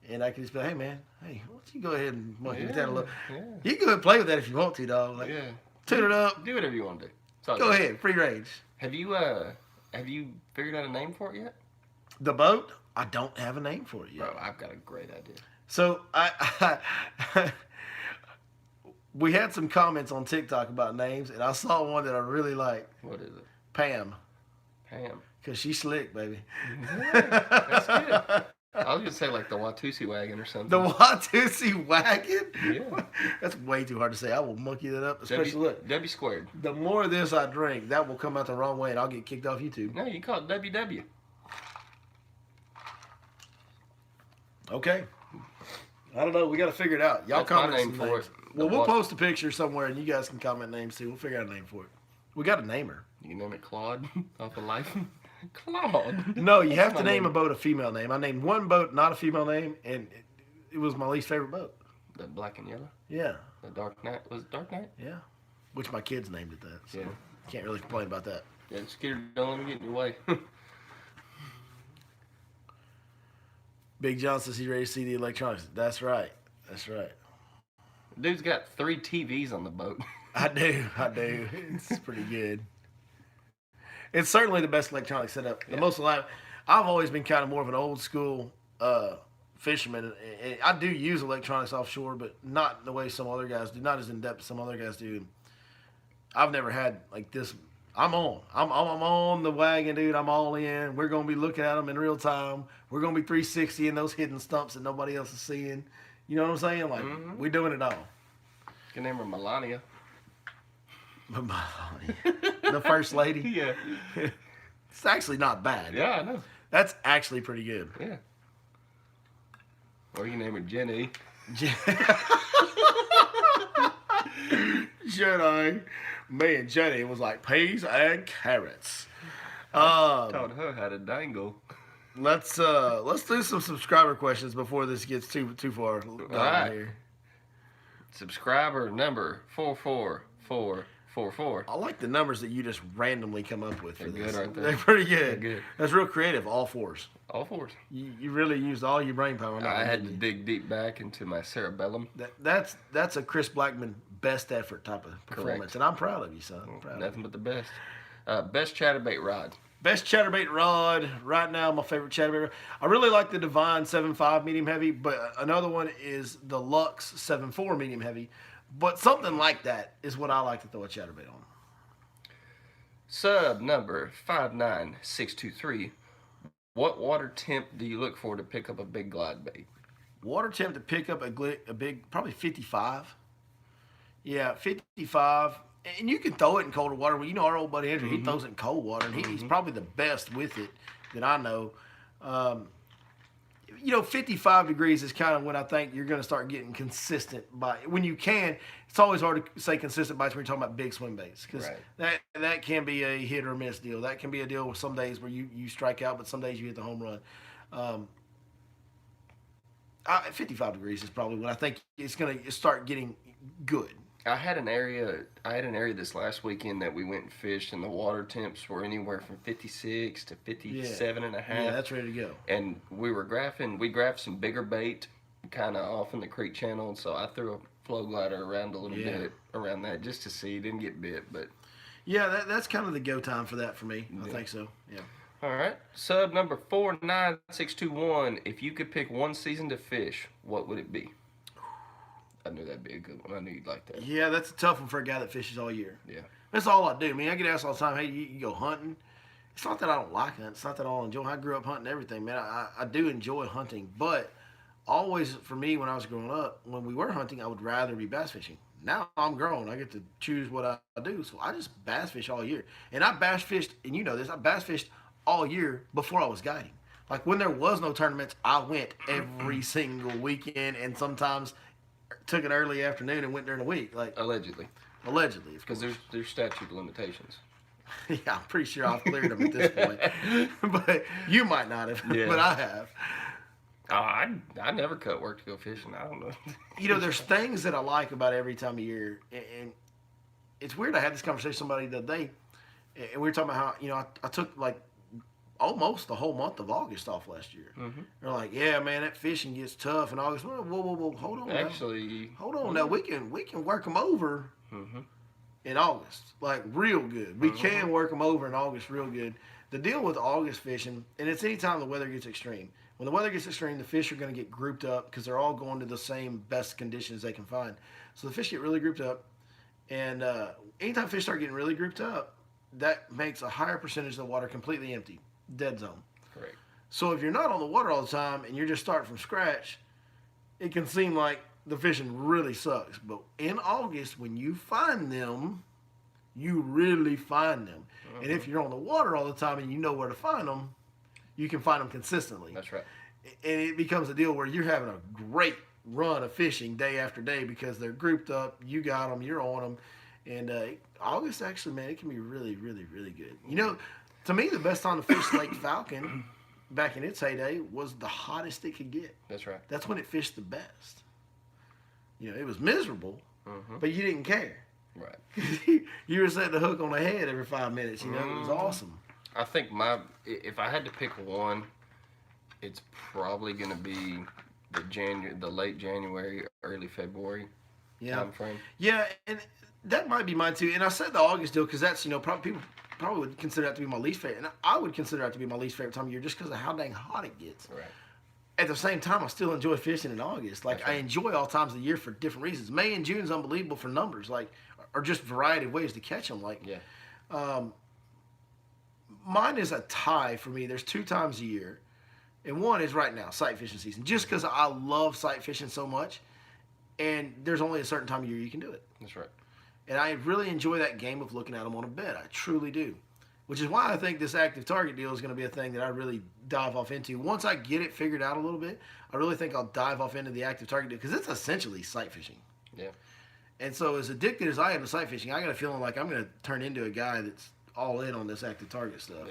And I can just be like, hey, man, why don't you go ahead and monkey with that a little. Yeah. You can go ahead and play with that if you want to, dog. Tune it up. Do whatever you want to do. Go ahead, free range. Have you figured out a name for it yet? The boat? I don't have a name for it yet. Bro, I've got a great idea. So we had some comments on TikTok about names, and I saw one that I really like. What is it? Pam. Pam. Because she's slick, baby. Yeah, that's good. I was going to say like the Watusi wagon or something. The Watusi wagon? Yeah. That's way too hard to say. I will monkey that up. Especially, look. W squared. The more of this I drink, that will come out the wrong way, and I'll get kicked off YouTube. No, you call it WW. Okay. I don't know. We got to figure it out. Y'all That's my comment name some for names. it. Well, we'll post a picture somewhere, and you guys can comment names too. We'll figure out a name for it. We got to name her. You can name it Claude off of Life. Claude. No, you That's have to my name a boat a female name. I named one boat not a female name, and it was my least favorite boat. The black and yellow. Yeah. The Dark Knight. Was it Dark Knight? Yeah. Which my kids named it that. So Yeah. can't really complain about that. Yeah, Skeeter, don't let me get in your way. Big John says he's ready to see the electronics. That's right. That's right. Dude's got 3 TVs on the boat. I do. It's pretty good. It's certainly the best electronic setup. The most alive. I've always been kind of more of an old school fisherman. And I do use electronics offshore, but not the way some other guys do. Not as in depth as some other guys do. I've never had like this. I'm on the wagon, dude. I'm all in. We're gonna be looking at them in real time. We're gonna be 360 in those hidden stumps that nobody else is seeing. You know what I'm saying? Like we're doing it all. You can name her Melania. The first lady. Yeah. It's actually not bad. Yeah, I know. That's actually pretty good. Yeah. Or you can name her Jenny. Jenny. Me and Jenny was like peas and carrots. Taught her how to dangle. Let's do some subscriber questions before this gets too far right. here. Subscriber number 44444. I like the numbers that you just randomly come up with. They're for good, this. aren't they? They're pretty good. They're good. That's real creative. All fours. All 4s. You really used all your brain power. I had to dig deep back into my cerebellum. That's a Chris Blackman best effort type of performance, Correct. and I'm proud of you, son. I'm proud Nothing but the best. Best chatterbait rod. Best chatterbait rod right now. My favorite chatterbait. I really like the Divine 7.5 medium heavy, but another one is the Lux 7.4 medium heavy. But something like that is what I like to throw a chatterbait on. Sub number 59623. What water temp do you look for to pick up a big glide bait? Water temp to pick up a big, probably 55. Yeah, 55. And you can throw it in colder water. Well, you know our old buddy Andrew, he throws it in cold water, and he's probably the best with it that I know. 55 degrees is kind of when I think you're going to start getting consistent bite. When you can, it's always hard to say consistent bites when you're talking about big swing baits, because that can be a hit or miss deal. That can be a deal with some days where you strike out, but some days you hit the home run. 55 degrees is probably when I think it's going to start getting good. I had an area this last weekend that we went and fished, and the water temps were anywhere from 56 to 57 and a half. Yeah, that's ready to go. And we graphed some bigger bait kind of off in the creek channel, and so I threw a flow glider around a little bit around that just to see. Didn't get bit, but yeah, that's kind of the go time for that for me. I think so. Yeah. All right. Sub number 49621. If you could pick one season to fish, what would it be? I knew that'd be a good one. I knew you'd like that. Yeah, that's a tough one for a guy that fishes all year. Yeah. That's all I do. I mean, I get asked all the time, hey, you go hunting? It's not that I don't like hunting. It's not that I don't enjoy it. I grew up hunting everything, man. I do enjoy hunting. But always, for me, when I was growing up, when we were hunting, I would rather be bass fishing. Now I'm grown. I get to choose what I do. So I just bass fish all year. And I bass fished, and you know this, I bass fished all year before I was guiding. Like when there was no tournaments, I went every single weekend, and sometimes took an early afternoon and went during the week. Like Allegedly, because there's statute of limitations. Yeah, I'm pretty sure I've cleared them at this point. But you might not have, but I have. Oh, I never cut work to go fishing. I don't know. There's things that I like about every time of year, and it's weird. I had this conversation with somebody the other day, and we were talking about how I took like almost the whole month of August off last year. They're like, yeah, man, that fishing gets tough in August. Whoa, hold on. Actually, hold on now. We can work them over in August, like real good. We can work them over in August real good. The deal with August fishing, and it's anytime the weather gets extreme. When the weather gets extreme, the fish are going to get grouped up because they're all going to the same best conditions they can find. So the fish get really grouped up, and anytime fish start getting really grouped up, that makes a higher percentage of the water completely empty. Dead zone. Correct. So if you're not on the water all the time and you're just starting from scratch, it can seem like the fishing really sucks. But in August, when you find them, you really find them. And if you're on the water all the time and you know where to find them, you can find them consistently. That's right. and it becomes a deal where you're having a great run of fishing day after day because they're grouped up. You got them, you're on them, and August actually, man, it can be really, really, really good. You know, to me, the best time to fish Lake Falcon back in its heyday was the hottest it could get. That's right. That's when it fished the best. You know, it was miserable, but you didn't care. Right. You were setting the hook on the head every 5 minutes. You know, it was awesome. I think if I had to pick one, it's probably going to be the late January, early February time frame. Yeah, and that might be mine too. And I said the August deal because that's, you know, people probably would consider that to be my least favorite. And I would consider that to be my least favorite time of year just because of how dang hot it gets. Right. At the same time, I still enjoy fishing in August. Like, I enjoy all times of the year for different reasons. May and June is unbelievable for numbers, like, or just variety of ways to catch them. Like, mine is a tie for me. There's 2 times a year. And one is right now, sight fishing season. Just because I love sight fishing so much, and there's only a certain time of year you can do it. That's right. And I really enjoy that game of looking at them on a bed. I truly do. Which is why I think this active target deal is going to be a thing that I really dive off into. Once I get it figured out a little bit, I really think I'll dive off into the active target deal because it's essentially sight fishing. Yeah. And so as addicted as I am to sight fishing, I got a feeling like I'm going to turn into a guy that's all in on this active target stuff.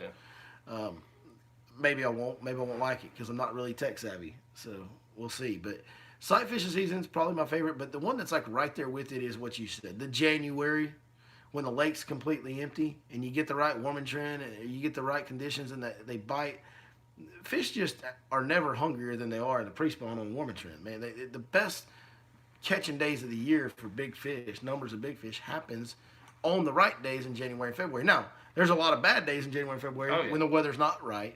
Yeah. Maybe I won't. Maybe I won't like it because I'm not really tech savvy. So we'll see. But sight fishing season is probably my favorite. But the one that's like right there with it is what you said. The January, when the lake's completely empty and you get the right warming trend and you get the right conditions and they bite. Fish just are never hungrier than they are in the pre-spawn on warming trend. Man, the best catching days of the year for big fish, numbers of big fish, happens on the right days in January and February. Now, there's a lot of bad days in January and February when the weather's not right.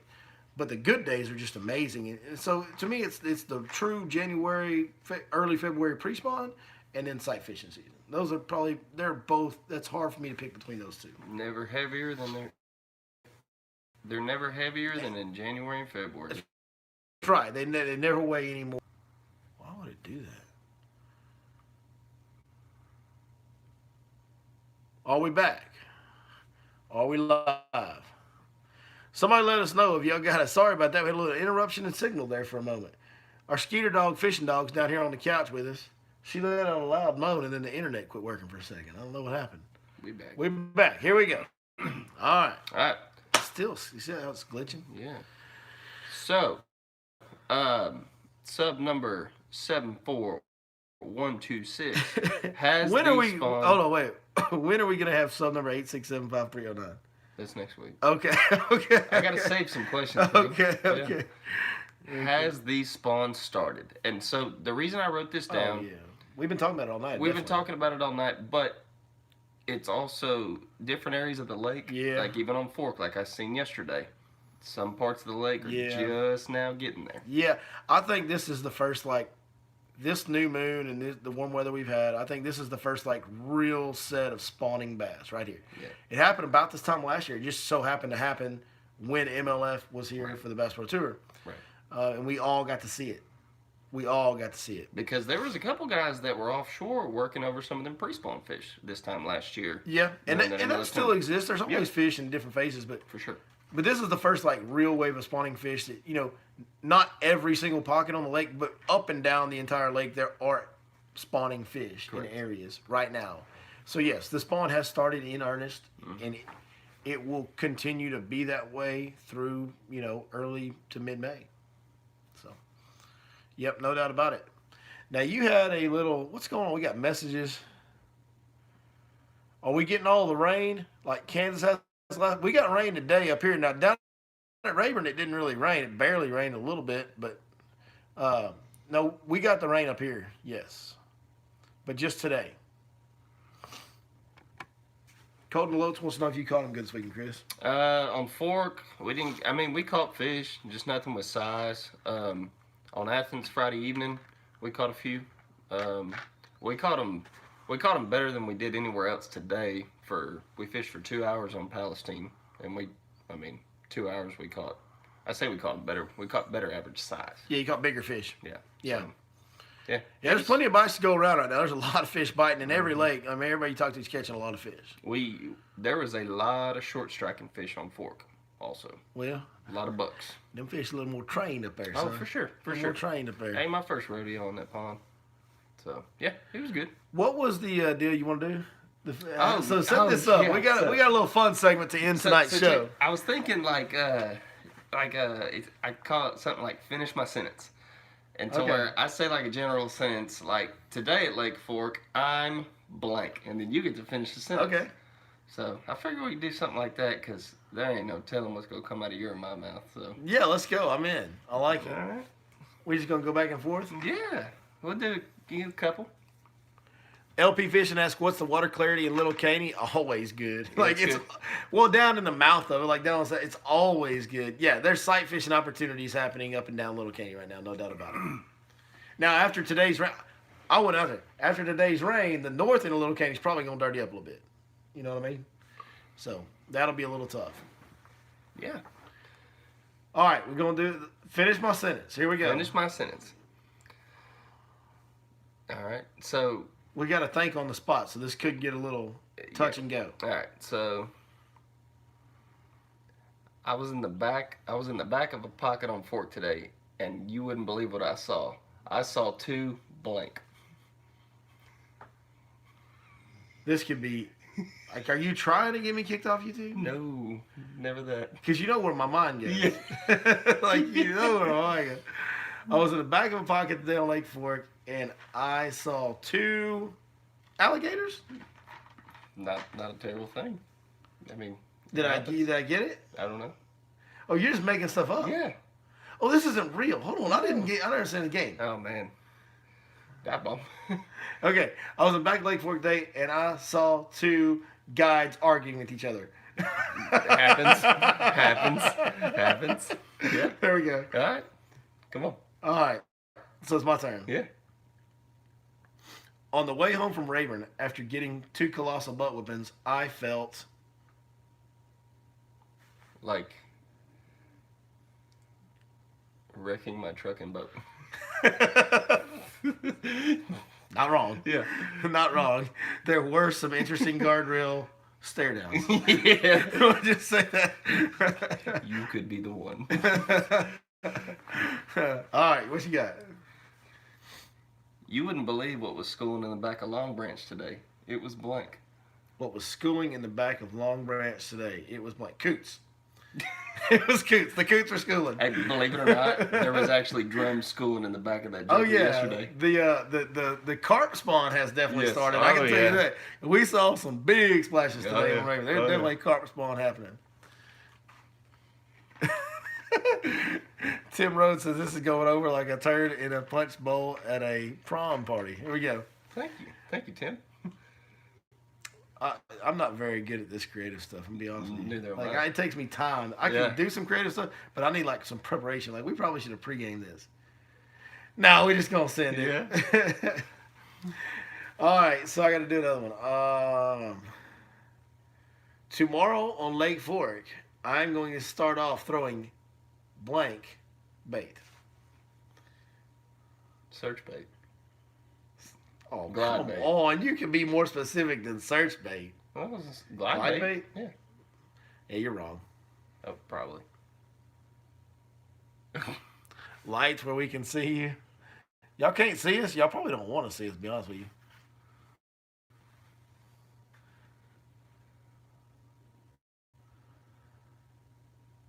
But the good days are just amazing. And so, to me, it's the true January, early February pre-spawn, and then sight fishing season. Those are probably, they're both, that's hard for me to pick between those two. They're never heavier than in January and February. That's right. They never weigh any more. Why would it do that? Are we back? Are we live? Somebody let us know if y'all got it. Sorry about that. We had a little interruption in signal there for a moment. Our Skeeter dog, fishing dog's down here on the couch with us. She let out a loud moan, and then the internet quit working for a second. I don't know what happened. We're back. Here we go. All right. Still, you see how it's glitching? Yeah. So, sub number 74126 has when are we? spawned. Hold on, wait. When are we gonna have sub number 8675309? That's next week. Okay. I gotta save some questions. Okay. Yeah. Has these spawns started? And so the reason I wrote this down. Oh, yeah. We've been talking about it all night. We've been talking about it all night, but it's also different areas of the lake. Yeah. Like even on Fork, like I seen yesterday. Some parts of the lake are just now getting there. Yeah. I think this is the first, like, this new moon and the warm weather we've had, I think this is the first, like, real set of spawning bass right here. Yeah. It happened about this time last year. It just so happened to happen when MLF was here for the Bass Pro Tour. Right. And we all got to see it. Because there was a couple guys that were offshore working over some of them pre-spawn fish this time last year. Yeah, and that still exists. There's always fish in different phases, but for sure. But this is the first, like, real wave of spawning fish that, you know, not every single pocket on the lake, but up and down the entire lake, there are spawning fish in areas right now. So, yes, the spawn has started in earnest, and it will continue to be that way through, you know, early to mid-May. So, yep, no doubt about it. Now, you had a little, what's going on? We got messages. Are we getting all the rain like Kansas has? We got rain today up here. Now, down at Rayburn, it didn't really rain. It barely rained a little bit, but no, we got the rain up here, yes. But just today. Colton Lotes wants to know if you caught him good this weekend, Chris. On Fork, we caught fish, just nothing with size. On Athens Friday evening, we caught a few. We caught them better than we did anywhere else today. We fished for 2 hours on Palestine, and 2 hours we caught. I say we caught them better. We caught better average size. Yeah, you caught bigger fish. Yeah. Yeah. So, yeah. There's plenty of bites to go around right now. There's a lot of fish biting in every lake. Everybody you talk to is catching a lot of fish. There was a lot of short striking fish on Fork. also. Well, A lot of bucks. them fish a little more trained up there, Oh, son. for sure. For A little sure. more trained up there. Ain't my first rodeo on that pond. So, yeah, it was good. What was the deal you want to do? So set oh, this up. yeah, we got a little fun segment to end tonight's show. Check, I was thinking I call it something like finish my sentence. And to where I say like a general sentence, like today at Lake Fork, I'm blank. And then you get to finish the sentence. Okay. So I figure we could do something like that because there ain't no telling what's going to come out of your and my mouth. So Yeah, let's go. I'm in. I like it. all right. We just going to go back and forth? Yeah. We'll do a couple. LP Fishing asks, what's the water clarity in Little Caney? Always good. Yeah, Like, it's, well, down in the mouth of it, like down on the side, it's always good. Yeah, there's sight fishing opportunities happening up and down Little Caney right now, no doubt about it. Now, after today's rain, I went out there. After today's rain, the north end of Little Caney is probably going to dirty up a little bit. You know what I mean? So, that'll be a little tough. Yeah. All right, we're going to finish my sentence. Here we go. Finish my sentence. All right. So We got to think on the spot, so this could get a little touch and go. all right. So I was in the back of a pocket on Fork today, and you wouldn't believe what I saw. I saw two blank. This could be, like, are you trying to get me kicked off YouTube? No, never that. Because you know where my mind goes. Yeah. Like, you know where my mind goes. I was in the back of a pocket today on Lake Fork, and I saw two alligators. Not a terrible thing. I mean, Did I get it? I don't know. Oh, you're just making stuff up. Yeah. Oh, this isn't real. Hold on, I didn't understand the game. Oh man. That bomb. Okay, I was in back of Lake Fork today, and I saw two guides arguing with each other. Happens. Yeah. There we go. All right. Come on. All right, so it's my turn. Yeah. On the way home from Rayburn, after getting two colossal butt whippings, I felt Like wrecking my truck and boat. not wrong. Yeah. Not wrong. There were some interesting guardrail stare downs. Yeah. I'll just say that. You could be the one. All right, what you got? You wouldn't believe what was schooling in the back of Long Branch today. It was blank. What was schooling in the back of Long Branch today? It was like coots. It was coots. The coots were schooling. Hey, believe it or not, there was actually drum schooling in the back of that Oh junker yeah, yesterday. the carp spawn has definitely Yes. started. I can Oh, tell yeah. you that. We saw some big splashes Oh, today yeah. on Raven. There's Oh, yeah. definitely carp spawn happening. Tim Rhodes says this is going over like a turd in a punch bowl at a prom party. Here we go. Thank you, Tim. I'm not very good at this creative stuff. I'm gonna be honest with you. Neither am Like I. it takes me time. I Yeah. can do some creative stuff, but I need like some preparation. Like we probably should have pre-gamed this. No, we just gonna send it. Yeah. All right, so I got to do another one. Tomorrow on Lake Fork, I'm going to start off throwing blank bait. Search bait. Oh, Glide come bait. on. You can be more specific than search bait. Well, it was glide Glide bait. bait? Yeah. Yeah, you're wrong. Oh, probably. Lights where we can see you. Y'all can't see us. Y'all probably don't want to see us, to be honest with you.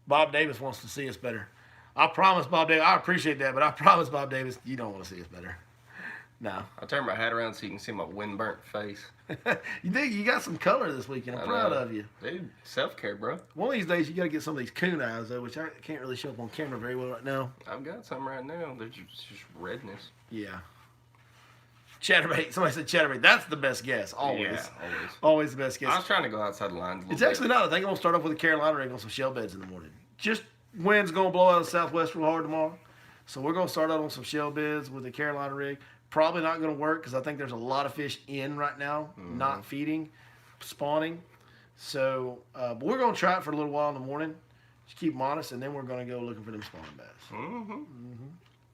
Bob Davis wants to see us better. I promise, Bob Davis. I appreciate that, but I promise, Bob Davis, you don't want to see us better. No. I turned my hat around so you can see my wind-burnt face. You think you got some color this weekend. I'm I proud know. of you. Dude, self-care, bro. One of these days, you got to get some of these coon eyes, though, which I can't really show up on camera very well right now. I've got some right now. They're just redness. Yeah. Chatterbait. Somebody said chatterbait. That's the best guess. Always. Yeah, always. Always the best guess. I was trying to go outside the lines a little It's bit. actually not. I think I'm going to start off with a Carolina rig on some shell beds in the morning. Just wind's going to blow out of the southwest real hard tomorrow. So we're going to start out on some shell beds with a Carolina rig. Probably not going to work because I think there's a lot of fish in right now, not feeding, spawning. So but we're going to try it for a little while in the morning. Just keep them honest, and then we're going to go looking for them spawning bass. Mm-hmm.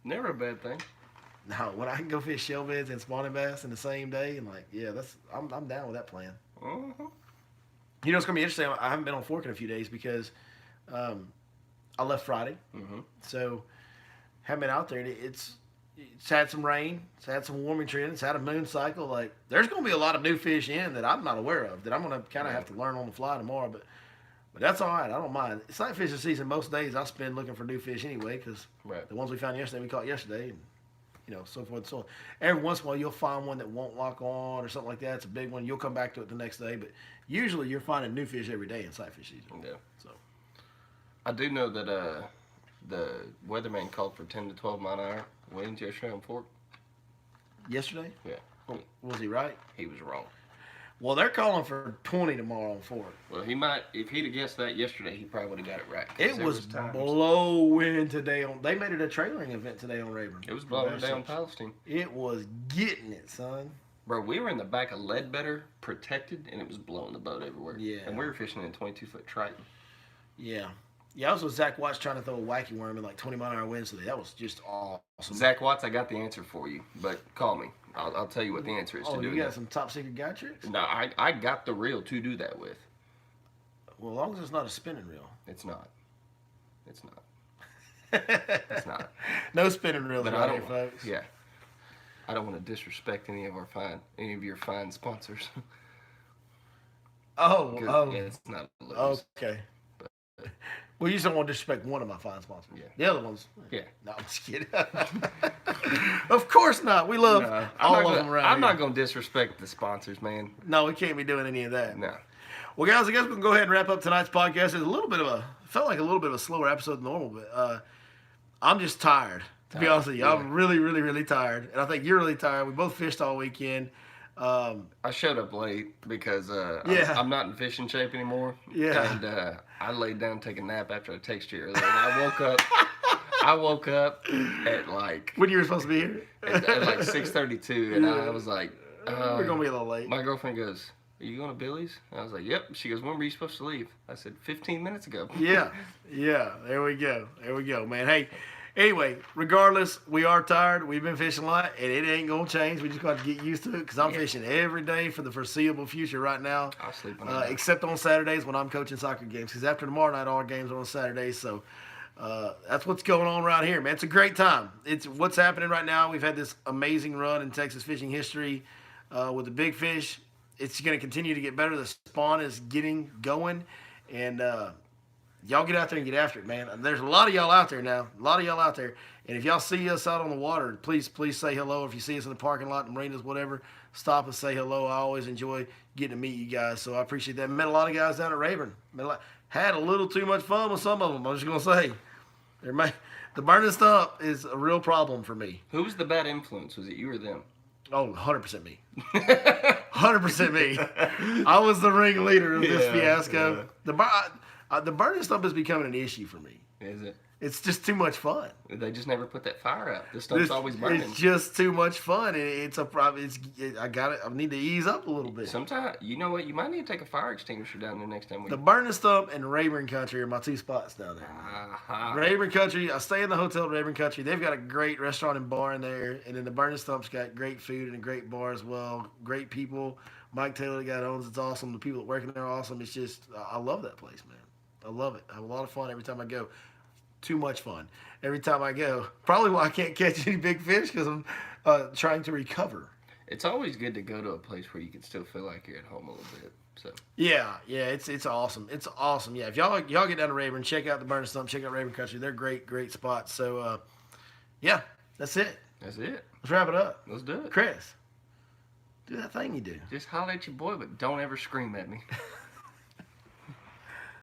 Never a bad thing. Now, when I can go fish shell beds and spawning bass in the same day, and like, yeah, I'm down with that plan. Mm-hmm. You know, it's going to be interesting. I haven't been on Fork in a few days because I left Friday, Mm-hmm. so haven't been out there. It's had some rain. It's had some warming trends. It's had a moon cycle. Like there's going to be a lot of new fish in that I'm not aware of that I'm going to kind of have to learn on the fly tomorrow. But that's all right. I don't mind. It's like fishing season. Most days I spend looking for new fish anyway because the ones we found yesterday we caught yesterday, and so forth and so on. Every once in a while you'll find one that won't lock on or something like that. It's a big one. You'll come back to it the next day. But usually you're finding new fish every day in sight fish season. Yeah. So I do know that the weatherman called for 10 to 12 mile an hour winds yesterday on Fork. Yesterday? Yeah. Was he right? He was wrong. Well, they're calling for 20 tomorrow on Fork. Well, he might. If he'd have guessed that yesterday, he probably would have got it right. It was blowing today on. They made it a trailering event today on Rayburn. It was blowing today on Palestine. It was getting it, son. Bro, we were in the back of Ledbetter, protected, and it was blowing the boat everywhere. Yeah. And we were fishing in a 22-foot Triton. Yeah. Yeah, I was with Zach Watts trying to throw a wacky worm in like 20 mile an hour winds today. That was just awesome. Zach Watts, I got the answer for you, but call me. I'll tell you what the answer is to do you got some top secret guy tricks? No, I got the reel to do that with. Well, as long as it's not a spinning reel. It's not. It's not. It's not. No spinning reels But right here, folks. Yeah. I don't want to disrespect any of your fine sponsors. Oh. Yeah, it's not a lose. Okay. Well, you just don't want to disrespect one of my fine sponsors. Yeah. The other ones. Yeah. No, I'm just kidding. Of course not. We love all of them around I'm here. not going to disrespect the sponsors, man. No, we can't be doing any of that. No. Well, guys, I guess we can go ahead and wrap up tonight's podcast. It felt like a little bit of a slower episode than normal, but I'm just tired. To be honest with you, I'm really, really, really tired, and I think you're really tired. We both fished all weekend. I showed up late because I'm not in fishing shape anymore. Yeah. And I laid down to take a nap after I texted you earlier. And I woke up at like when you were supposed to be here at like 6:32, and I was like, we're gonna be a little late. My girlfriend goes, "Are you going to Billy's?" And I was like, "Yep." She goes, "When were you supposed to leave?" I said, 15 minutes ago. Yeah. There we go, man. Hey. Anyway, regardless, we are tired. We've been fishing a lot, and it ain't going to change. We just got to get used to it because I'm fishing every day for the foreseeable future right now. I'll sleep on that. Except on Saturdays when I'm coaching soccer games because after tomorrow night, all our games are on Saturdays. So that's what's going on around here, man. It's a great time. It's what's happening right now. We've had this amazing run in Texas fishing history with the big fish. It's going to continue to get better. The spawn is getting going, and y'all get out there and get after it, man. There's a lot of y'all out there now. And if y'all see us out on the water, please say hello. If you see us in the parking lot, the marinas, whatever, stop and say hello. I always enjoy getting to meet you guys, so I appreciate that. Met a lot of guys down at Rayburn. Had a little too much fun with some of them. I was just going to say. The burning stump is a real problem for me. Who was the bad influence? Was it you or them? Oh, 100% me. 100% me. I was the ringleader of this fiasco. Yeah. The burning stump is becoming an issue for me. Is it? It's just too much fun. They just never put that fire out. The stump's always burning. It's just too much fun. It's a problem. I need to ease up a little bit. Sometimes, you know what? You might need to take a fire extinguisher down there next time. The burning stump and Rayburn Country are my two spots down there. Uh-huh. Rayburn Country. I stay in the hotel at Rayburn Country. They've got a great restaurant and bar in there, and then the burning stump's got great food and a great bar as well. Great people. Mike Taylor, the guy that owns it's awesome. The people that work in there are awesome. It's just I love that place, man. I love it. I have a lot of fun every time I go. Too much fun every time I go. Probably why I can't catch any big fish because I'm trying to recover. It's always good to go to a place where you can still feel like you're at home a little bit. So yeah, it's awesome. It's awesome. Yeah, if y'all get down to Rayburn, check out the Burning Stump, check out Rayburn Country. They're great spots. So yeah, that's it. That's it. Let's wrap it up. Let's do it. Chris, do that thing you do. Just holler at your boy, but don't ever scream at me.